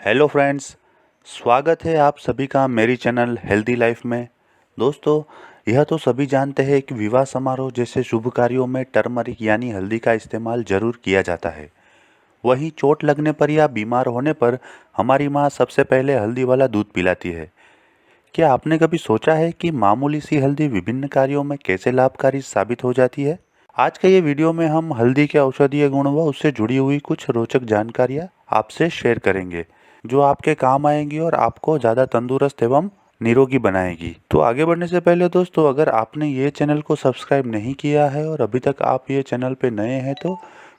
Hello friends, स्वागत है आप सभी का मेरी चैनल हेल्दी लाइफ में। दोस्तों, यह तो सभी जानते हैं कि विवाह समारोह जैसे शुभ कार्यों में टर्मरिक यानी हल्दी का इस्तेमाल जरूर किया जाता है। वहीं चोट लगने पर या बीमार होने पर हमारी माँ सबसे पहले हल्दी वाला दूध पिलाती है। क्या आपने कभी सोचा है कि मामूली सी हल्दी विभिन्न कार्यों में कैसे लाभकारी साबित हो जाती है? आज के ये वीडियो में हम हल्दी के औषधीय गुण व उससे जुड़ी हुई कुछ रोचक जानकारियाँ आपसे शेयर करेंगे, जो आपके काम आएंगी और आपको ज़्यादा तंदुरुस्त एवं निरोगी बनाएगी। तो आगे बढ़ने से पहले दोस्तों, अगर आपने ये चैनल को सब्सक्राइब नहीं किया है और अभी तक आप ये चैनल पे नए हैं तो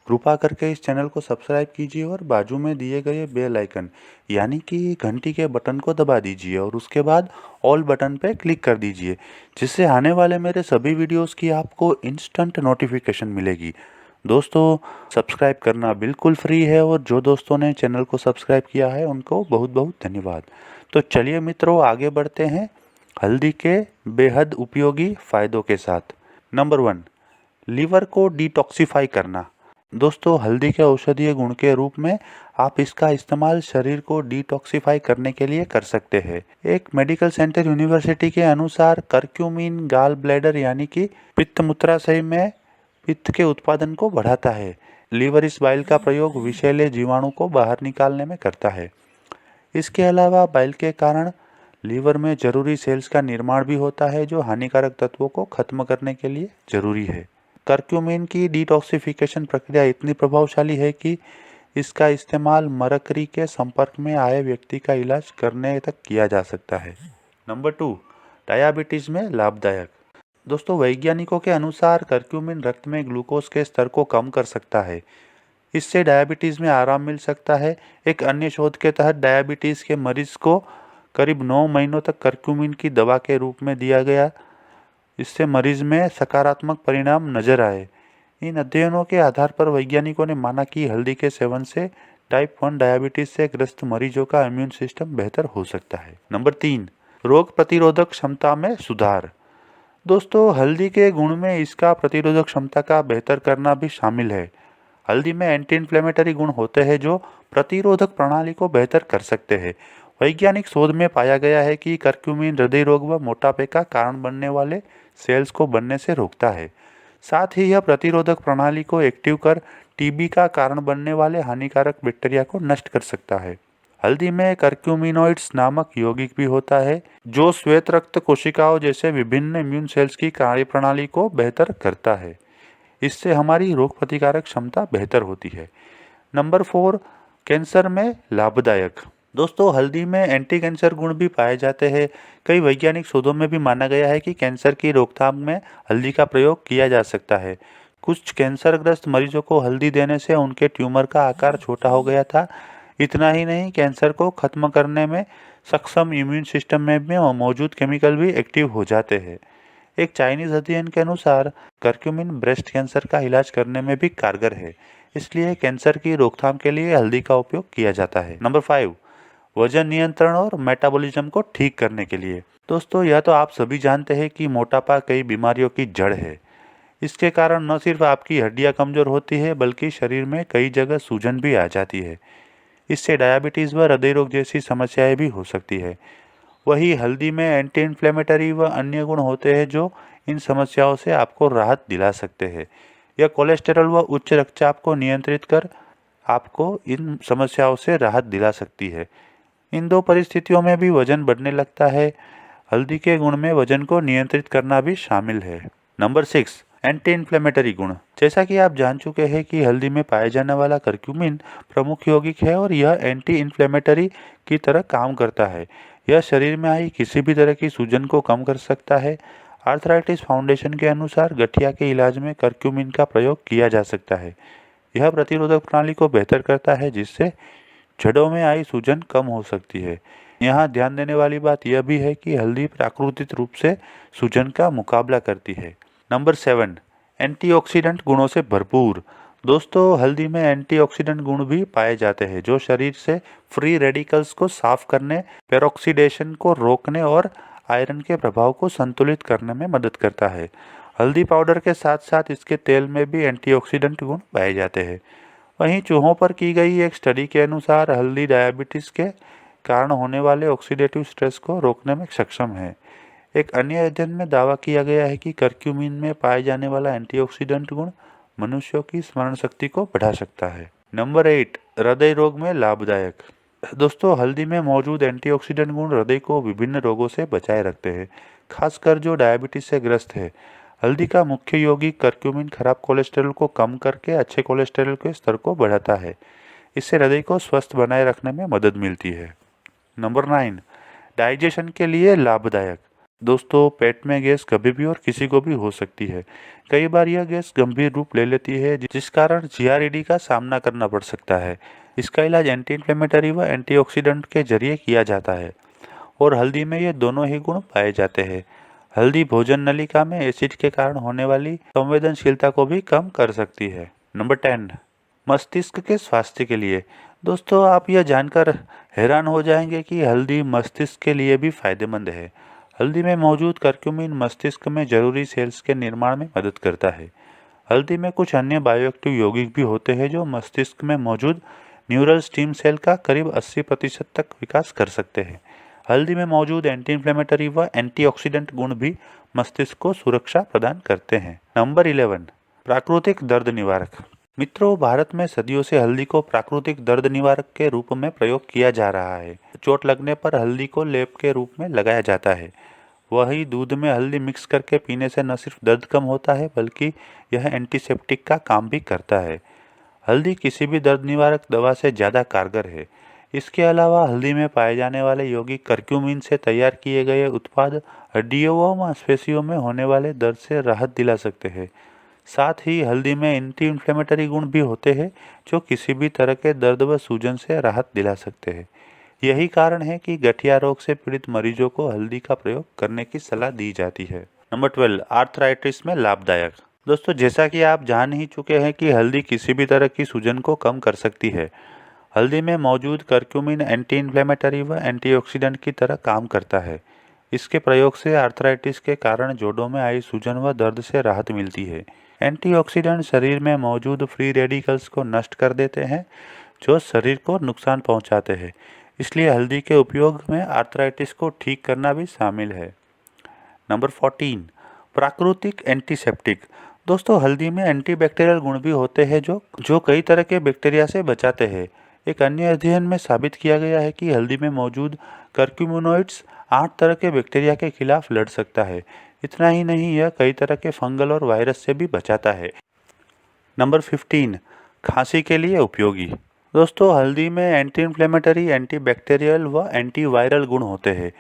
कृपा करके इस चैनल को सब्सक्राइब कीजिए और बाजू में दिए गए बेल आइकन यानी कि घंटी के बटन को दबा दीजिए और उसके बाद ऑल बटन पे क्लिक कर दीजिए, जिससे आने वाले मेरे सभी वीडियोस की आपको इंस्टेंट नोटिफिकेशन मिलेगी। दोस्तों, सब्सक्राइब करना बिल्कुल फ्री है और जो दोस्तों ने चैनल को सब्सक्राइब किया है उनको बहुत बहुत धन्यवाद। तो चलिए मित्रों, आगे बढ़ते हैं हल्दी के बेहद उपयोगी फ़ायदों के साथ। नंबर 1, लीवर को डिटॉक्सिफाई करना। दोस्तों, हल्दी के औषधीय गुण के रूप में आप इसका इस्तेमाल शरीर को डिटॉक्सिफाई करने के लिए कर सकते हैं। एक मेडिकल सेंटर यूनिवर्सिटी के अनुसार करक्यूमिन गाल ब्लैडर यानी कि पित्त मूत्राशय में पित्त के उत्पादन को बढ़ाता है। लीवर इस बाइल का प्रयोग विषैले जीवाणु को बाहर निकालने में करता है। इसके अलावा बाइल के कारण लीवर में जरूरी सेल्स का निर्माण भी होता है, जो हानिकारक तत्वों को खत्म करने के लिए जरूरी है। करक्यूमिन की डिटॉक्सिफिकेशन प्रक्रिया इतनी प्रभावशाली है कि इसका इस्तेमाल मरकरी के संपर्क में आए व्यक्ति का इलाज करने तक किया जा सकता है। नंबर 2, डायबिटीज में लाभदायक। दोस्तों, वैज्ञानिकों के अनुसार करक्यूमिन रक्त में ग्लूकोज के स्तर को कम कर सकता है। इससे डायबिटीज में आराम मिल सकता है। एक अन्य शोध के तहत डायबिटीज के मरीज को करीब 9 महीनों तक करक्यूमिन की दवा के रूप में दिया गया। इससे मरीज में सकारात्मक परिणाम नजर आए। इन अध्ययनों के आधार पर वैज्ञानिकों ने माना कि हल्दी के सेवन से टाइप 1 डायबिटीज से ग्रस्त मरीजों का इम्यून सिस्टम बेहतर हो सकता है। नंबर 3, रोग प्रतिरोधक क्षमता में सुधार। दोस्तों, हल्दी के गुण में इसका प्रतिरोधक क्षमता का बेहतर करना भी शामिल है। हल्दी में एंटी इन्फ्लेमेटरी गुण होते हैं जो प्रतिरोधक प्रणाली को बेहतर कर सकते हैं। वैज्ञानिक शोध में पाया गया है कि करक्यूमिन हृदय रोग व मोटापे का कारण बनने वाले सेल्स को बनने से रोकता है। साथ ही यह प्रतिरोधक प्रणाली को एक्टिव कर टीबी का कारण बनने वाले हानिकारक बैक्टीरिया को नष्ट कर सकता है। हल्दी में करक्यूमिनोइड्स नामक यौगिक भी होता है, जो श्वेत रक्त कोशिकाओं जैसे विभिन्न इम्यून सेल्स की कार्यप्रणाली को बेहतर करता है। इससे हमारी रोग प्रतिकारक क्षमता बेहतर होती है। नंबर 4, कैंसर में लाभदायक। दोस्तों, हल्दी में एंटी कैंसर गुण भी पाए जाते हैं। कई वैज्ञानिक शोधों में भी माना गया है कि कैंसर की रोकथाम में हल्दी का प्रयोग किया जा सकता है। कुछ कैंसरग्रस्त मरीजों को हल्दी देने से उनके ट्यूमर का आकार छोटा हो गया था। इतना ही नहीं, कैंसर को खत्म करने में सक्षम इम्यून सिस्टम में भी मौजूद केमिकल भी एक्टिव हो जाते हैं। एक चाइनीज अध्ययन के अनुसार करक्यूमिन ब्रेस्ट कैंसर का इलाज करने में भी कारगर है। इसलिए कैंसर की रोकथाम के लिए हल्दी का उपयोग किया जाता है। नंबर 5, वजन नियंत्रण और मेटाबॉलिज्म को ठीक करने के लिए। दोस्तों, यह तो आप सभी जानते हैं कि मोटापा कई बीमारियों की जड़ है। इसके कारण न सिर्फ आपकी हड्डियां कमजोर होती है, बल्कि शरीर में कई जगह सूजन भी आ जाती है। इससे डायबिटीज व हृदय रोग जैसी समस्याएं भी हो सकती है। वही हल्दी में एंटी इन्फ्लेमेटरी व अन्य गुण होते हैं जो इन समस्याओं से आपको राहत दिला सकते हैं। यह कोलेस्टेरॉल व उच्च रक्तचाप को नियंत्रित कर आपको इन समस्याओं से राहत दिला सकती है। इन दो परिस्थितियों में भी वजन बढ़ने लगता है। हल्दी के गुण में वजन को नियंत्रित करना भी शामिल है। नंबर 6, एंटी इन्फ्लेमेटरी गुण। जैसा कि आप जान चुके हैं कि हल्दी में पाया जाने वाला करक्यूमिन प्रमुख यौगिक है और यह एंटी इन्फ्लेमेटरी की तरह काम करता है। यह शरीर में आई किसी भी तरह की सूजन को कम कर सकता है। आर्थराइटिस फाउंडेशन के अनुसार गठिया के इलाज में करक्यूमिन का प्रयोग किया जा सकता है। यह प्रतिरोधक प्रणाली को बेहतर करता है, जिससे जड़ों में आई सूजन कम हो सकती है। यहाँ ध्यान देने वाली बात यह भी है कि हल्दी प्राकृतिक रूप से सूजन का मुकाबला करती है। नंबर 7, एंटीऑक्सीडेंट गुणों से भरपूर। दोस्तों, हल्दी में एंटीऑक्सीडेंट गुण भी पाए जाते हैं जो शरीर से फ्री रेडिकल्स को साफ करने, पेरोक्सीडेशन को रोकने और आयरन के प्रभाव को संतुलित करने में मदद करता है। हल्दी पाउडर के साथ साथ इसके तेल में भी एंटीऑक्सीडेंट गुण पाए जाते हैं। वहीं चूहों पर की गई एक स्टडी के अनुसार हल्दी डायबिटीज के कारण होने वाले ऑक्सीडेटिव स्ट्रेस को रोकने में सक्षम है। एक अन्य अध्ययन में दावा किया गया है कि करक्यूमिन में पाए जाने वाला एंटीऑक्सीडेंट गुण मनुष्यों की स्मरण शक्ति को बढ़ा सकता है। नंबर 8, हृदय रोग में लाभदायक। दोस्तों, हल्दी में मौजूद एंटीऑक्सीडेंट गुण हृदय को विभिन्न रोगों से बचाए रखते हैं, खासकर जो डायबिटीज से ग्रस्त है। हल्दी का मुख्य यौगिक करक्यूमिन खराब कोलेस्ट्रॉल को कम करके अच्छे कोलेस्ट्रॉल के स्तर को बढ़ाता है। इससे हृदय को स्वस्थ बनाए रखने में मदद मिलती है। नंबर 9, डाइजेशन के लिए लाभदायक। दोस्तों, पेट में गैस कभी भी और किसी को भी हो सकती है। कई बार यह गैस गंभीर रूप ले लेती है, जिस कारण जीआरईडी का सामना करना पड़ सकता है। इसका इलाज एंटी इन्फ्लेमेटरी व एंटीऑक्सीडेंट के जरिए किया जाता है और हल्दी में ये दोनों ही गुण पाए जाते हैं। हल्दी भोजन नलिका में एसिड के कारण होने वाली संवेदनशीलता को भी कम कर सकती है। नंबर 10, मस्तिष्क के स्वास्थ्य के लिए। दोस्तों, आप यह जानकर हैरान हो जाएंगे कि हल्दी मस्तिष्क के लिए भी फायदेमंद है। हल्दी में मौजूद करक्यूमिन मस्तिष्क में जरूरी सेल्स के निर्माण में मदद करता है। हल्दी में कुछ अन्य बायोएक्टिव यौगिक भी होते हैं जो मस्तिष्क में मौजूद न्यूरल स्टेम सेल का करीब 80% तक विकास कर सकते हैं। हल्दी में मौजूद एंटी इन्फ्लेमेटरी व एंटीऑक्सीडेंट गुण भी मस्तिष्क को सुरक्षा प्रदान करते हैं। नंबर 11, प्राकृतिक दर्द निवारक। मित्रों, भारत में सदियों से हल्दी को प्राकृतिक दर्द निवारक के रूप में प्रयोग किया जा रहा है। चोट लगने पर हल्दी को लेप के रूप में लगाया जाता है। वही दूध में हल्दी मिक्स करके पीने से न सिर्फ दर्द कम होता है, बल्कि यह एंटीसेप्टिक का काम भी करता है। हल्दी किसी भी दर्द निवारक दवा से ज़्यादा कारगर है। इसके अलावा हल्दी में पाए जाने वाले यौगिक करक्यूमिन से तैयार किए गए उत्पाद हड्डियों व मांसपेशियों में होने वाले दर्द से राहत दिला सकते हैं। साथ ही हल्दी में एंटी इन्फ्लेमेटरी गुण भी होते हैं जो किसी भी तरह के दर्द व सूजन से राहत दिला सकते हैं। यही कारण है कि गठिया रोग से पीड़ित मरीजों को हल्दी का प्रयोग करने की सलाह दी जाती है। नंबर 12, आर्थराइटिस में लाभदायक। दोस्तों, जैसा कि आप जान ही चुके हैं कि हल्दी किसी भी तरह की सूजन को कम कर सकती है। हल्दी में मौजूद करक्यूमिन एंटी इन्फ्लेमेटरी व एंटीऑक्सीडेंट की तरह काम करता है। इसके प्रयोग से आर्थराइटिस के कारण जोड़ों में आई सूजन व दर्द से राहत मिलती है। एंटीऑक्सीडेंट शरीर में मौजूद फ्री रेडिकल्स को नष्ट कर देते हैं जो शरीर को नुकसान पहुंचाते हैं। इसलिए हल्दी के उपयोग में आर्थराइटिस को ठीक करना भी शामिल है। नंबर 14, प्राकृतिक एंटीसेप्टिक। दोस्तों, हल्दी में एंटीबैक्टीरियल गुण भी होते हैं जो कई तरह के बैक्टीरिया से बचाते हैं। एक अन्य अध्ययन में साबित किया गया है कि हल्दी में मौजूद करक्यूमिनोइड्स 8 तरह के बैक्टीरिया के खिलाफ लड़ सकता है। इतना ही नहीं, यह कई तरह के फंगल और वायरस से भी बचाता है। नंबर 15, खांसी के लिए उपयोगी। दोस्तों, हल्दी में एंटी इन्फ्लेमेटरी, एंटीबैक्टीरियल व एंटीवायरल गुण होते हैं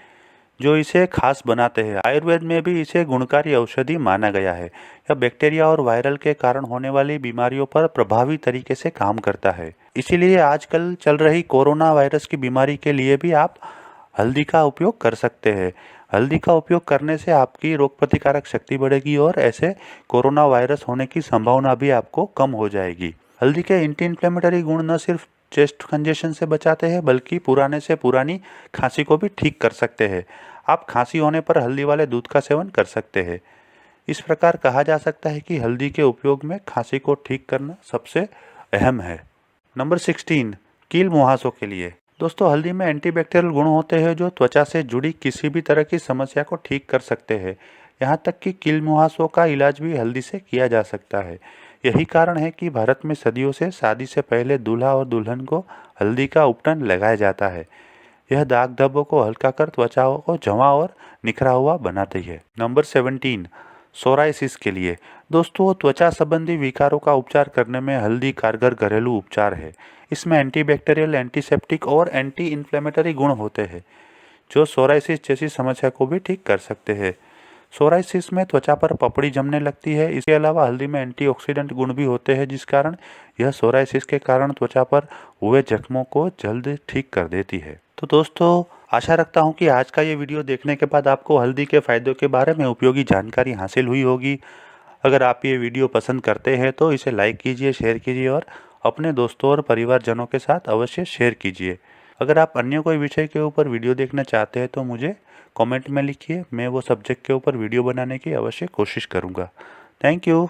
जो इसे खास बनाते हैं। आयुर्वेद में भी इसे गुणकारी औषधि माना गया है। यह बैक्टीरिया और वायरल के कारण होने वाली बीमारियों पर प्रभावी तरीके से काम करता है। इसीलिए आजकल चल रही कोरोना वायरस की बीमारी के लिए भी आप हल्दी का उपयोग कर सकते हैं। हल्दी का उपयोग करने से आपकी रोग प्रतिकारक शक्ति बढ़ेगी और ऐसे कोरोना वायरस होने की संभावना भी आपको कम हो जाएगी। हल्दी के एंटी इन्फ्लेमेटरी गुण न सिर्फ चेस्ट कंजेशन से बचाते हैं, बल्कि पुराने से पुरानी खांसी को भी ठीक कर सकते हैं। आप खांसी होने पर हल्दी वाले दूध का सेवन कर सकते हैं। इस प्रकार कहा जा सकता है कि हल्दी के उपयोग में खांसी को ठीक करना सबसे अहम है। नंबर 16, कील मुहासों के लिए। दोस्तों, हल्दी में एंटीबैक्टीरियल गुण होते हैं जो त्वचा से जुड़ी किसी भी तरह की समस्या को ठीक कर सकते हैं। यहाँ तक कि कील मुहासों का इलाज भी हल्दी से किया जा सकता है। यही कारण है कि भारत में सदियों से शादी से पहले दूल्हा और दुल्हन को हल्दी का उपटन लगाया जाता है। यह दाग धब्बों को हल्का कर त्वचा को जमा और निखरा हुआ बनाती है। नंबर 17, सोराइसिस के लिए। दोस्तों, त्वचा संबंधी विकारों का उपचार करने में हल्दी कारगर घरेलू उपचार है। इसमें एंटीबैक्टीरियल, एंटीसेप्टिक और एंटी इन्फ्लेमेटरी गुण होते हैं जो सोराइसिस जैसी समस्या को भी ठीक कर सकते हैं। सोराइसिस में त्वचा पर पपड़ी जमने लगती है। इसके अलावा हल्दी में एंटीऑक्सीडेंट गुण भी होते हैं जिस कारण यह सोराइसिस के कारण त्वचा पर हुए जख्मों को जल्द ठीक कर देती है। तो दोस्तों, आशा रखता हूँ कि आज का ये वीडियो देखने के बाद आपको हल्दी के फायदों के बारे में उपयोगी जानकारी हासिल हुई होगी। अगर आप ये वीडियो पसंद करते हैं तो इसे लाइक कीजिए, शेयर कीजिए और अपने दोस्तों और परिवारजनों के साथ अवश्य शेयर कीजिए। अगर आप अन्य कोई विषय के ऊपर वीडियो देखना चाहते हैं तो मुझे कमेंट में लिखिए। मैं वो सब्जेक्ट के ऊपर वीडियो बनाने की अवश्य कोशिश करूँगा। Thank you.